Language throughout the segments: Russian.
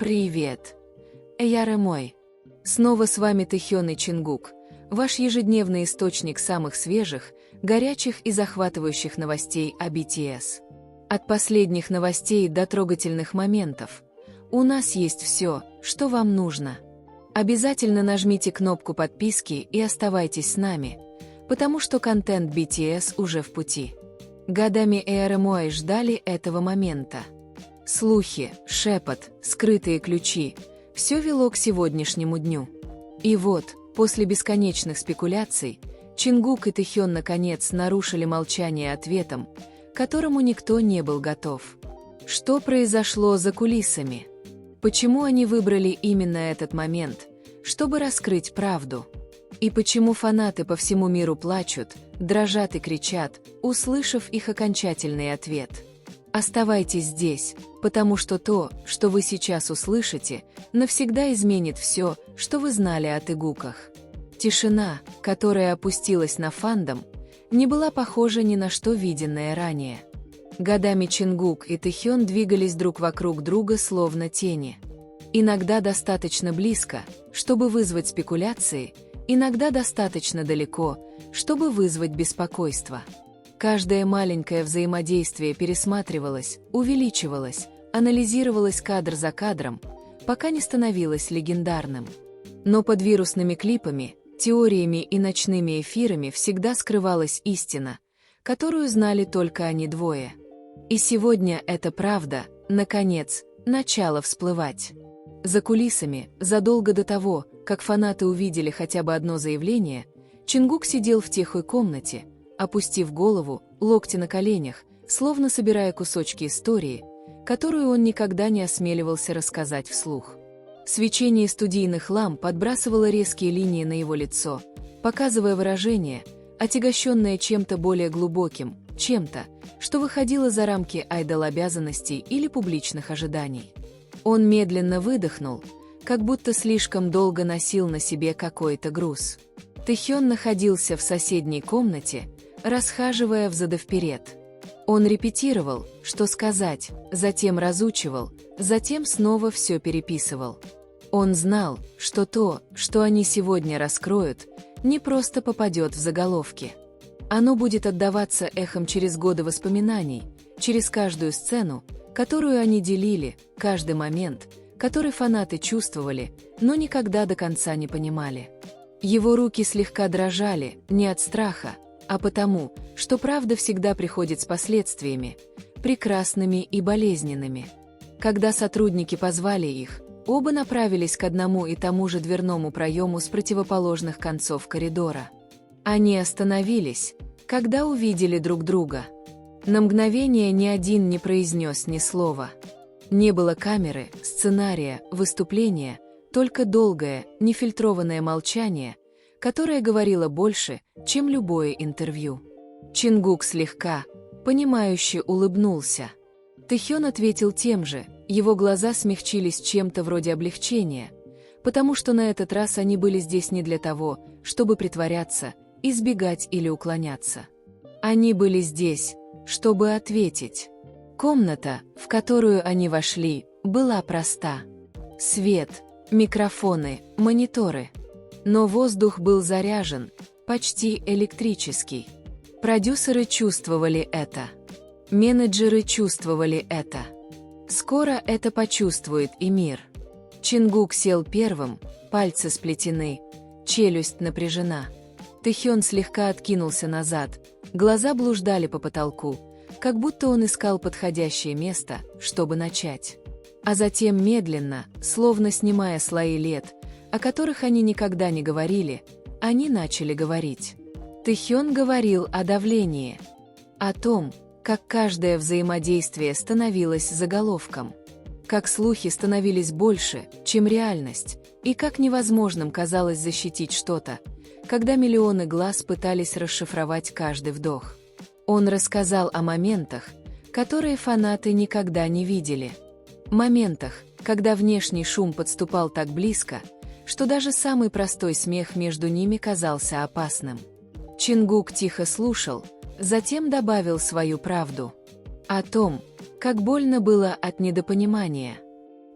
Привет, Эяре мой. Снова с вами Тэхён и Чингук, ваш ежедневный источник самых свежих, горячих и захватывающих новостей о BTS. От последних новостей до трогательных моментов. У нас есть все, что вам нужно. Обязательно нажмите кнопку подписки и оставайтесь с нами, потому что контент BTS уже в пути. Годами Эяре мой ждали этого момента. Слухи, шепот, скрытые ключи – все вело к сегодняшнему дню. И вот, после бесконечных спекуляций, Чингук и Тэхён наконец нарушили молчание ответом, к которому никто не был готов. Что произошло за кулисами? Почему они выбрали именно этот момент, чтобы раскрыть правду? И почему фанаты по всему миру плачут, дрожат и кричат, услышав их окончательный ответ? Оставайтесь здесь, потому что то, что вы сейчас услышите, навсегда изменит все, что вы знали о Тэгуках. Тишина, которая опустилась на фандом, не была похожа ни на что виденное ранее. Годами Чингук и Тэхён двигались друг вокруг друга словно тени. Иногда достаточно близко, чтобы вызвать спекуляции, иногда достаточно далеко, чтобы вызвать беспокойство. Каждое маленькое взаимодействие пересматривалось, увеличивалось, анализировалось кадр за кадром, пока не становилось легендарным. Но под вирусными клипами, теориями и ночными эфирами всегда скрывалась истина, которую знали только они двое. И сегодня эта правда, наконец, начала всплывать. За кулисами, задолго до того, как фанаты увидели хотя бы одно заявление, Чингук сидел в тихой комнате, опустив голову, локти на коленях, словно собирая кусочки истории, которую он никогда не осмеливался рассказать вслух. Свечение студийных ламп подбрасывало резкие линии на его лицо, показывая выражение, отягощенное чем-то более глубоким, чем-то, что выходило за рамки айдол-обязанностей или публичных ожиданий. Он медленно выдохнул, как будто слишком долго носил на себе какой-то груз. Тэхён находился в соседней комнате, расхаживая взад и вперед. Он репетировал, что сказать, затем разучивал, затем снова все переписывал. Он знал, что то, что они сегодня раскроют, не просто попадет в заголовки. Оно будет отдаваться эхом через годы воспоминаний, через каждую сцену, которую они делили, каждый момент, который фанаты чувствовали, но никогда до конца не понимали. Его руки слегка дрожали, не от страха, а потому, что правда всегда приходит с последствиями, прекрасными и болезненными. Когда сотрудники позвали их, оба направились к одному и тому же дверному проему с противоположных концов коридора. Они остановились, когда увидели друг друга. На мгновение ни один не произнес ни слова. Не было камеры, сценария, выступления, только долгое, нефильтрованное молчание, которое говорило больше, чем любое интервью. Чингук слегка, понимающе улыбнулся. Тэхён ответил тем же, его глаза смягчились чем-то вроде облегчения, потому что на этот раз они были здесь не для того, чтобы притворяться, избегать или уклоняться. Они были здесь, чтобы ответить. Комната, в которую они вошли, была проста. Свет, микрофоны, мониторы. Но воздух был заряжен, почти электрический. Продюсеры чувствовали это. Менеджеры чувствовали это. Скоро это почувствует и мир. Чингук сел первым, пальцы сплетены, челюсть напряжена. Тэхён слегка откинулся назад, глаза блуждали по потолку, как будто он искал подходящее место, чтобы начать. А затем медленно, словно снимая слои лет, о которых они никогда не говорили, они начали говорить. Тэхён говорил о давлении, о том, как каждое взаимодействие становилось заголовком, как слухи становились больше, чем реальность, и как невозможным казалось защитить что-то, когда миллионы глаз пытались расшифровать каждый вдох. Он рассказал о моментах, которые фанаты никогда не видели. Моментах, когда внешний шум подступал так близко, что даже самый простой смех между ними казался опасным. Чингук тихо слушал, затем добавил свою правду. О том, как больно было от недопонимания.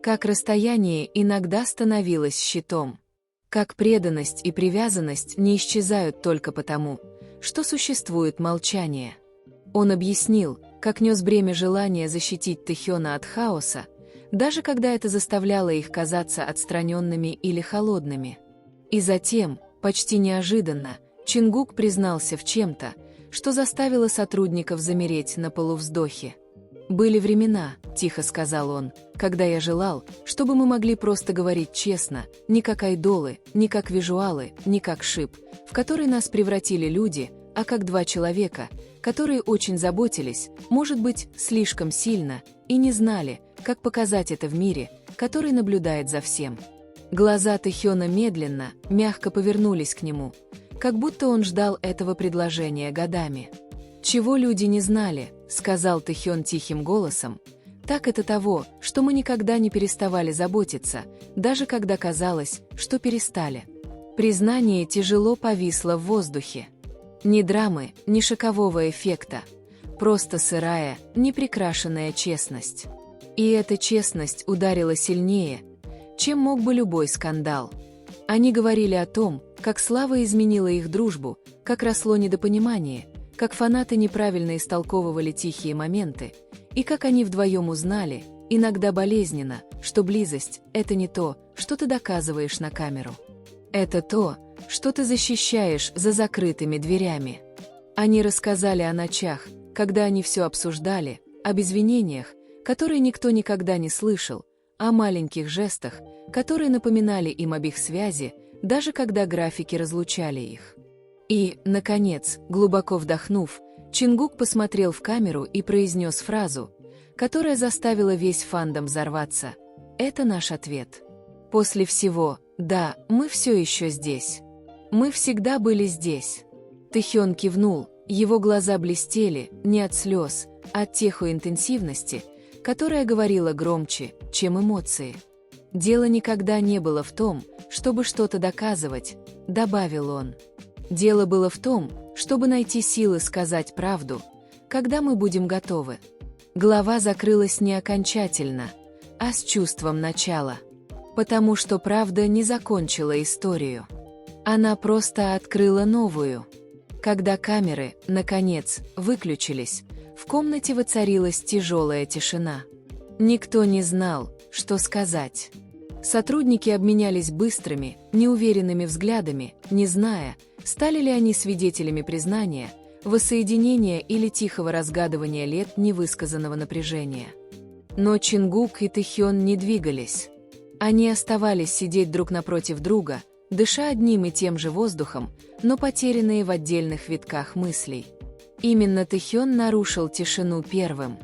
Как расстояние иногда становилось щитом. Как преданность и привязанность не исчезают только потому, что существует молчание. Он объяснил, как нес бремя желания защитить Тэхёна от хаоса, даже когда это заставляло их казаться отстраненными или холодными. И затем, почти неожиданно, Чингук признался в чем-то, что заставило сотрудников замереть на полувздохе. «Были времена», — тихо сказал он, — «когда я желал, чтобы мы могли просто говорить честно, не как айдолы, не как визуалы, не как шип, в который нас превратили люди, а как два человека, которые очень заботились, может быть, слишком сильно, и не знали, как показать это в мире, который наблюдает за всем». Глаза Тэхёна медленно, мягко повернулись к нему, как будто он ждал этого предложения годами. «Чего люди не знали», — сказал Тэхён тихим голосом, — «так это того, что мы никогда не переставали заботиться, даже когда казалось, что перестали». Признание тяжело повисло в воздухе. Ни драмы, ни шокового эффекта, просто сырая, неприкрашенная честность. И эта честность ударила сильнее, чем мог бы любой скандал. Они говорили о том, как слава изменила их дружбу, как росло недопонимание, как фанаты неправильно истолковывали тихие моменты, и как они вдвоем узнали, иногда болезненно, что близость — это не то, что ты доказываешь на камеру. Это то, что ты защищаешь за закрытыми дверями. Они рассказали о ночах, когда они все обсуждали, об извинениях, которые никто никогда не слышал, о маленьких жестах, которые напоминали им об их связи, даже когда графики разлучали их. И, наконец, глубоко вдохнув, Чингук посмотрел в камеру и произнес фразу, которая заставила весь фандом взорваться. «Это наш ответ. После всего, да, мы все еще здесь. Мы всегда были здесь». Тэхён кивнул, его глаза блестели, не от слез, а от техоинтенсивности, которая говорила громче, чем эмоции. «Дело никогда не было в том, чтобы что-то доказывать», — добавил он. «Дело было в том, чтобы найти силы сказать правду, когда мы будем готовы». Глава закрылась не окончательно, а с чувством начала. Потому что правда не закончила историю. Она просто открыла новую. Когда камеры, наконец, выключились, в комнате воцарилась тяжелая тишина. Никто не знал, что сказать. Сотрудники обменялись быстрыми, неуверенными взглядами, не зная, стали ли они свидетелями признания, воссоединения или тихого разгадывания лет невысказанного напряжения. Но Чингук и Тэхён не двигались. Они оставались сидеть друг напротив друга, дыша одним и тем же воздухом, но потерянные в отдельных витках мыслей. Именно Тэхён нарушил тишину первым.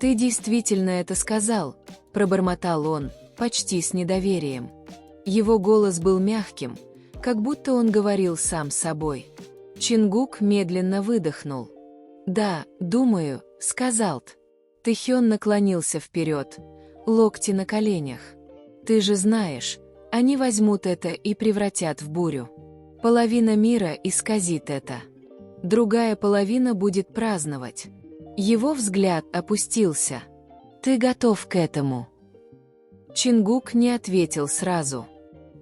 «Ты действительно это сказал?» – пробормотал он, почти с недоверием. Его голос был мягким, как будто он говорил сам с собой. Чингук медленно выдохнул. «Да, думаю», — сказал Т. Тэхён наклонился вперед, локти на коленях. «Ты же знаешь, они возьмут это и превратят в бурю. Половина мира исказит это. Другая половина будет праздновать». Его взгляд опустился. «Ты готов к этому?» Чингук не ответил сразу.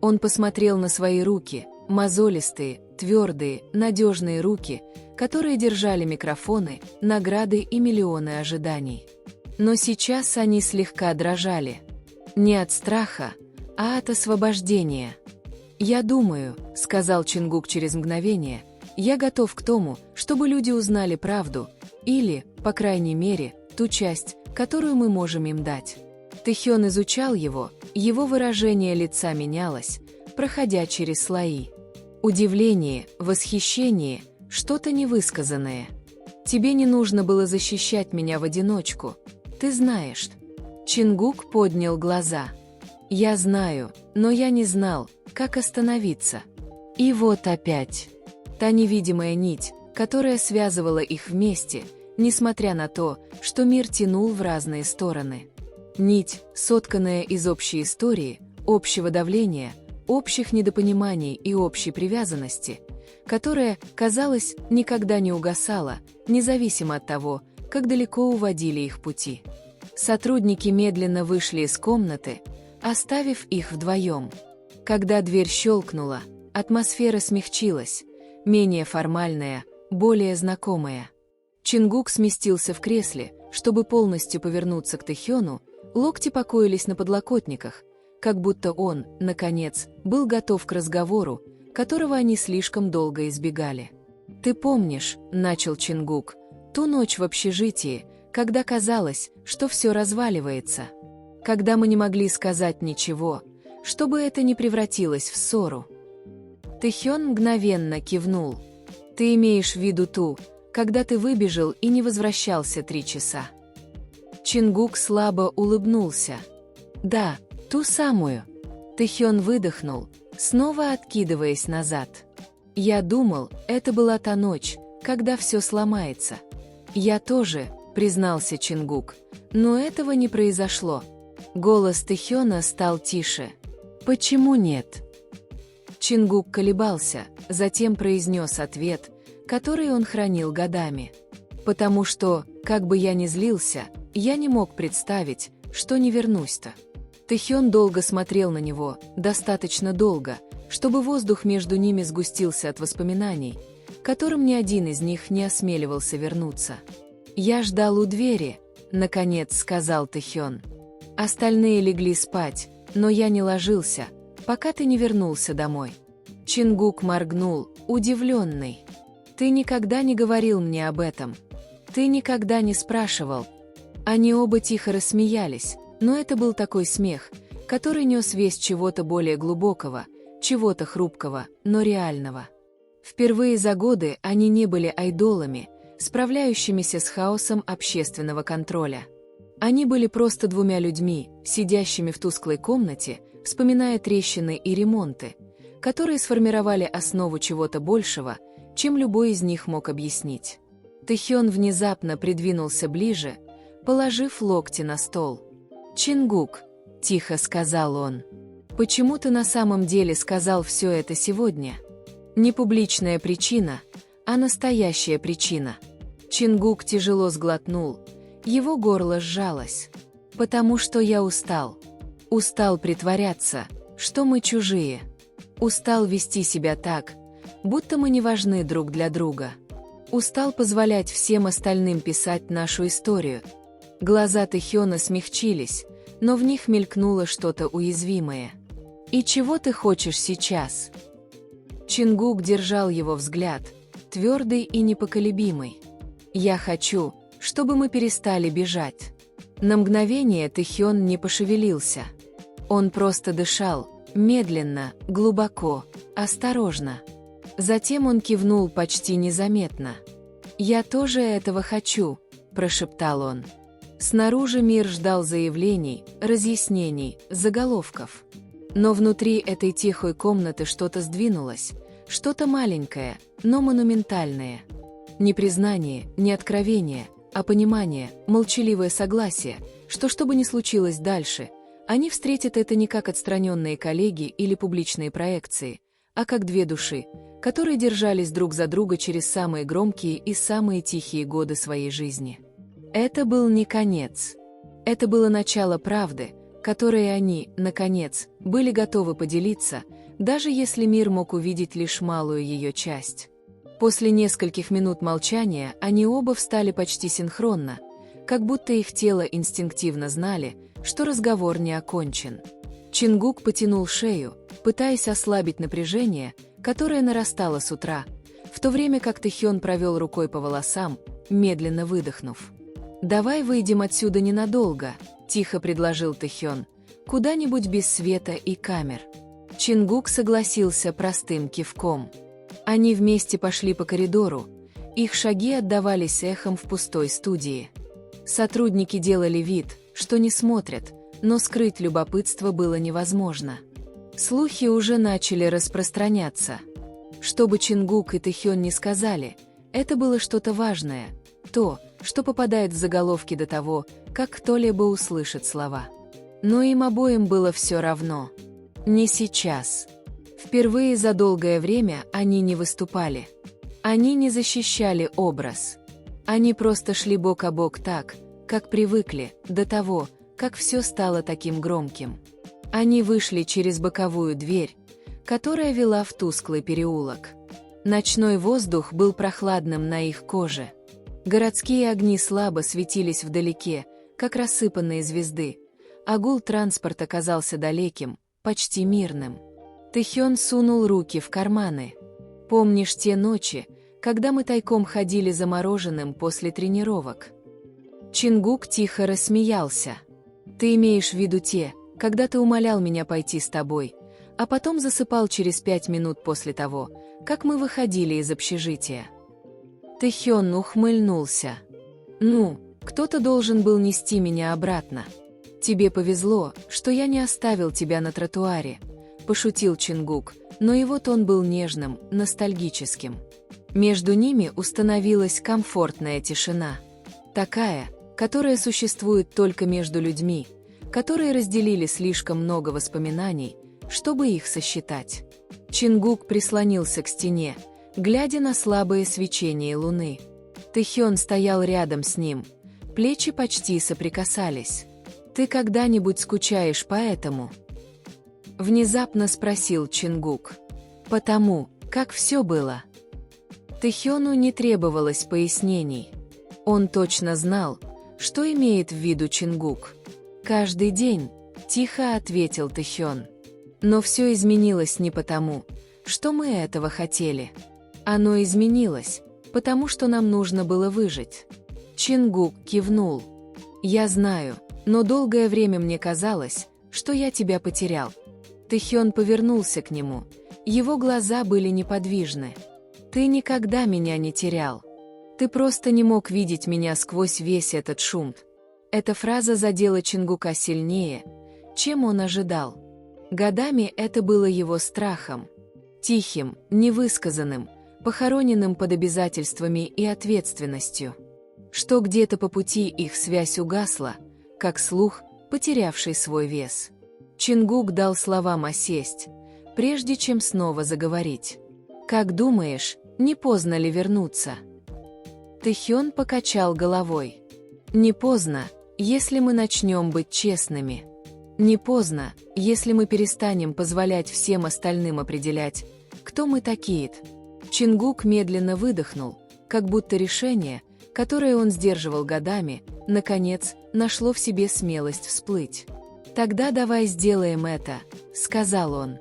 Он посмотрел на свои руки, мозолистые, твердые, надежные руки, которые держали микрофоны, награды и миллионы ожиданий. Но сейчас они слегка дрожали. Не от страха, а от освобождения. «Я думаю», — сказал Чингук через мгновение, — «я готов к тому, чтобы люди узнали правду, или, по крайней мере, ту часть, которую мы можем им дать». Тэхён изучал его выражение лица менялось, проходя через слои. Удивление, восхищение, что-то невысказанное. «Тебе не нужно было защищать меня в одиночку. Ты знаешь». Чингук поднял глаза. «Я знаю, но я не знал, как остановиться». И вот опять. Та невидимая нить, которая связывала их вместе, несмотря на то, что мир тянул в разные стороны. Нить, сотканная из общей истории, общего давления, общих недопониманий и общей привязанности, которая, казалось, никогда не угасала, независимо от того, как далеко уводили их пути. Сотрудники медленно вышли из комнаты, оставив их вдвоем. Когда дверь щелкнула, атмосфера смягчилась, менее формальная, более знакомая. Чингук сместился в кресле, чтобы полностью повернуться к Тэхёну, локти покоились на подлокотниках, как будто он, наконец, был готов к разговору, которого они слишком долго избегали. «Ты помнишь, — начал Чингук, — ту ночь в общежитии, когда казалось, что все разваливается, когда мы не могли сказать ничего, чтобы это не превратилось в ссору?» Тэхён мгновенно кивнул. «Ты имеешь в виду ту, когда ты выбежал и не возвращался 3 часа?» Чингук слабо улыбнулся. «Да, ту самую». Тэхён выдохнул, снова откидываясь назад. «Я думал, это была та ночь, когда все сломается». «Я тоже», — признался Чингук, — «но этого не произошло». Голос Тэхёна стал тише. «Почему нет?» Чингук колебался, затем произнес ответ, который он хранил годами. «Потому что, как бы я ни злился, я не мог представить, что не вернусь-то». Тэхён долго смотрел на него, достаточно долго, чтобы воздух между ними сгустился от воспоминаний, которым ни один из них не осмеливался вернуться. «Я ждал у двери», — наконец сказал Тэхён. «Остальные легли спать, но я не ложился, пока ты не вернулся домой». Чингук моргнул, удивленный. «Ты никогда не говорил мне об этом. Ты никогда не спрашивал». Они оба тихо рассмеялись, но это был такой смех, который нес весть чего-то более глубокого, чего-то хрупкого, но реального. Впервые за годы они не были айдолами, справляющимися с хаосом общественного контроля. Они были просто двумя людьми, сидящими в тусклой комнате, вспоминая трещины и ремонты, которые сформировали основу чего-то большего, чем любой из них мог объяснить. Тэхён внезапно придвинулся ближе, положив локти на стол. «Чингук», — тихо сказал он, — «почему ты на самом деле сказал все это сегодня? Не публичная причина, а настоящая причина». Чингук тяжело сглотнул, его горло сжалось. «Потому что я устал. Устал притворяться, что мы чужие. Устал вести себя так, будто мы не важны друг для друга. Устал позволять всем остальным писать нашу историю». Глаза Тэхёна смягчились, но в них мелькнуло что-то уязвимое. «И чего ты хочешь сейчас?» Чингук держал его взгляд, твердый и непоколебимый. «Я хочу, чтобы мы перестали бежать». На мгновение Тэхён не пошевелился. Он просто дышал, медленно, глубоко, осторожно. Затем он кивнул почти незаметно. «Я тоже этого хочу», — прошептал он. Снаружи мир ждал заявлений, разъяснений, заголовков. Но внутри этой тихой комнаты что-то сдвинулось, что-то маленькое, но монументальное. Не признание, не откровение, а понимание, молчаливое согласие, что бы ни случилось дальше, они встретят это не как отстраненные коллеги или публичные проекции, а как две души, которые держались друг за друга через самые громкие и самые тихие годы своей жизни. Это был не конец. Это было начало правды, которой они, наконец, были готовы поделиться, даже если мир мог увидеть лишь малую ее часть. После нескольких минут молчания они оба встали почти синхронно, как будто их тела инстинктивно знали, что разговор не окончен. Чингук потянул шею, пытаясь ослабить напряжение, которое нарастало с утра, в то время как Тэхён провел рукой по волосам, медленно выдохнув. «Давай выйдем отсюда ненадолго», — тихо предложил Тэхён, — «куда-нибудь без света и камер». Чингук согласился простым кивком. Они вместе пошли по коридору, их шаги отдавались эхом в пустой студии. Сотрудники делали вид, что не смотрят, но скрыть любопытство было невозможно. Слухи уже начали распространяться. Что бы Чингук и Тэхён не сказали, это было что-то важное, то, что попадает в заголовки до того, как кто-либо услышит слова. Но им обоим было все равно. Не сейчас. Впервые за долгое время они не выступали. Они не защищали образ. Они просто шли бок о бок так, как привыкли, до того, как все стало таким громким. Они вышли через боковую дверь, которая вела в тусклый переулок. Ночной воздух был прохладным на их коже. Городские огни слабо светились вдалеке, как рассыпанные звезды, а гул транспорта казался далеким, почти мирным. Тэхён сунул руки в карманы. «Помнишь те ночи, когда мы тайком ходили за мороженым после тренировок?» Чингук тихо рассмеялся. «Ты имеешь в виду те, когда ты умолял меня пойти с тобой, а потом засыпал через 5 минут после того, как мы выходили из общежития?» Тэхён ухмыльнулся. «Ну, кто-то должен был нести меня обратно. Тебе повезло, что я не оставил тебя на тротуаре», — пошутил Чингук, но его тон был нежным, ностальгическим. Между ними установилась комфортная тишина. Такая, которая существует только между людьми, которые разделили слишком много воспоминаний, чтобы их сосчитать. Чингук прислонился к стене, глядя на слабое свечение луны. Тэхён стоял рядом с ним, плечи почти соприкасались. «Ты когда-нибудь скучаешь по этому?» Внезапно спросил Чингук. «Потому, как все было». Тэхёну не требовалось пояснений. Он точно знал, что имеет в виду Чингук. «Каждый день», — тихо ответил Тэхён. «Но все изменилось не потому, что мы этого хотели. Оно изменилось, потому что нам нужно было выжить». Чингук кивнул. «Я знаю, но долгое время мне казалось, что я тебя потерял». Тэхён повернулся к нему. Его глаза были неподвижны. «Ты никогда меня не терял. Ты просто не мог видеть меня сквозь весь этот шум». Эта фраза задела Чингука сильнее, чем он ожидал. Годами это было его страхом. Тихим, невысказанным, похороненным под обязательствами и ответственностью. Что где-то по пути их связь угасла, как слух, потерявший свой вес. Чингук дал словам осесть, прежде чем снова заговорить. «Как думаешь, не поздно ли вернуться?» Тэхён покачал головой. «Не поздно, если мы начнем быть честными. Не поздно, если мы перестанем позволять всем остальным определять, кто мы такие». Чингук медленно выдохнул, как будто решение, которое он сдерживал годами, наконец, нашло в себе смелость всплыть. «Тогда давай сделаем это», — сказал он.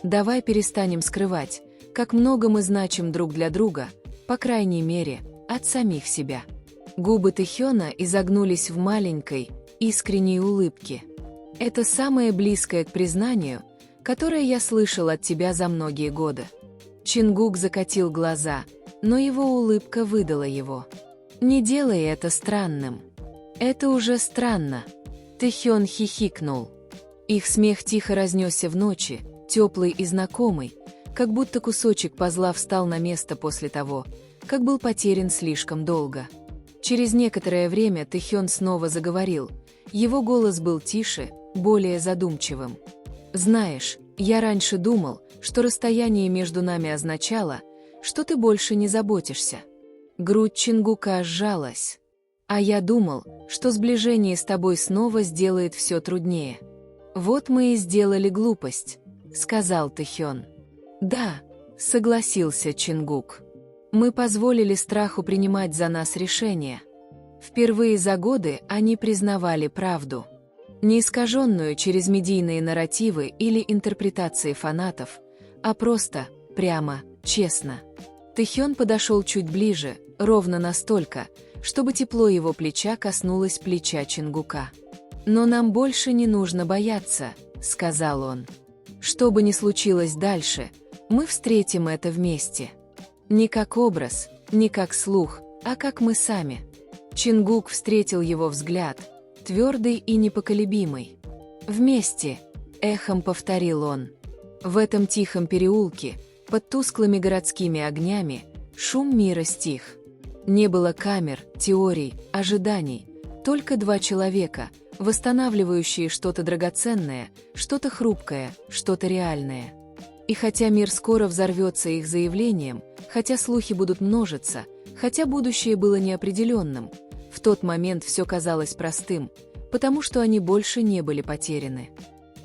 «Давай перестанем скрывать, как много мы значим друг для друга, по крайней мере, от самих себя». Губы Тэхёна изогнулись в маленькой, искренней улыбке. «Это самое близкое к признанию, которое я слышал от тебя за многие годы». Чингук закатил глаза, но его улыбка выдала его. «Не делай это странным». «Это уже странно». Тэхён хихикнул. Их смех тихо разнесся в ночи, теплый и знакомый, как будто кусочек пазла встал на место после того, как был потерян слишком долго. Через некоторое время Тэхён снова заговорил. Его голос был тише, более задумчивым. «Знаешь, я раньше думал, что расстояние между нами означало, что ты больше не заботишься». Грудь Чингука сжалась. «А я думал, что сближение с тобой снова сделает все труднее». «Вот мы и сделали глупость», — сказал Тэхён. «Да», — согласился Чингук. «Мы позволили страху принимать за нас решения». Впервые за годы они признавали правду. Не искаженную через медийные нарративы или интерпретации фанатов, а просто, прямо, честно. Тэхён подошел чуть ближе, ровно настолько, чтобы тепло его плеча коснулось плеча Чингука. «Но нам больше не нужно бояться», — сказал он. «Что бы ни случилось дальше, мы встретим это вместе. Не как образ, не как слух, а как мы сами». Чингук встретил его взгляд, твердый и непоколебимый. «Вместе», — эхом повторил он. В этом тихом переулке, под тусклыми городскими огнями, шум мира стих. Не было камер, теорий, ожиданий, только два человека, восстанавливающие что-то драгоценное, что-то хрупкое, что-то реальное. И хотя мир скоро взорвется их заявлением, хотя слухи будут множиться, хотя будущее было неопределенным, в тот момент все казалось простым, потому что они больше не были потеряны.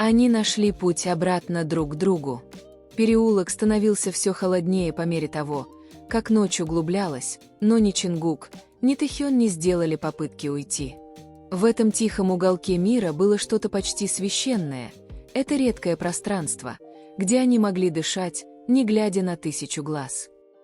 Они нашли путь обратно друг к другу. Переулок становился все холоднее по мере того, как ночь углублялась, но ни Чингук, ни Тэхён не сделали попытки уйти. В этом тихом уголке мира было что-то почти священное. Это редкое пространство, где они могли дышать, не глядя на тысячу глаз.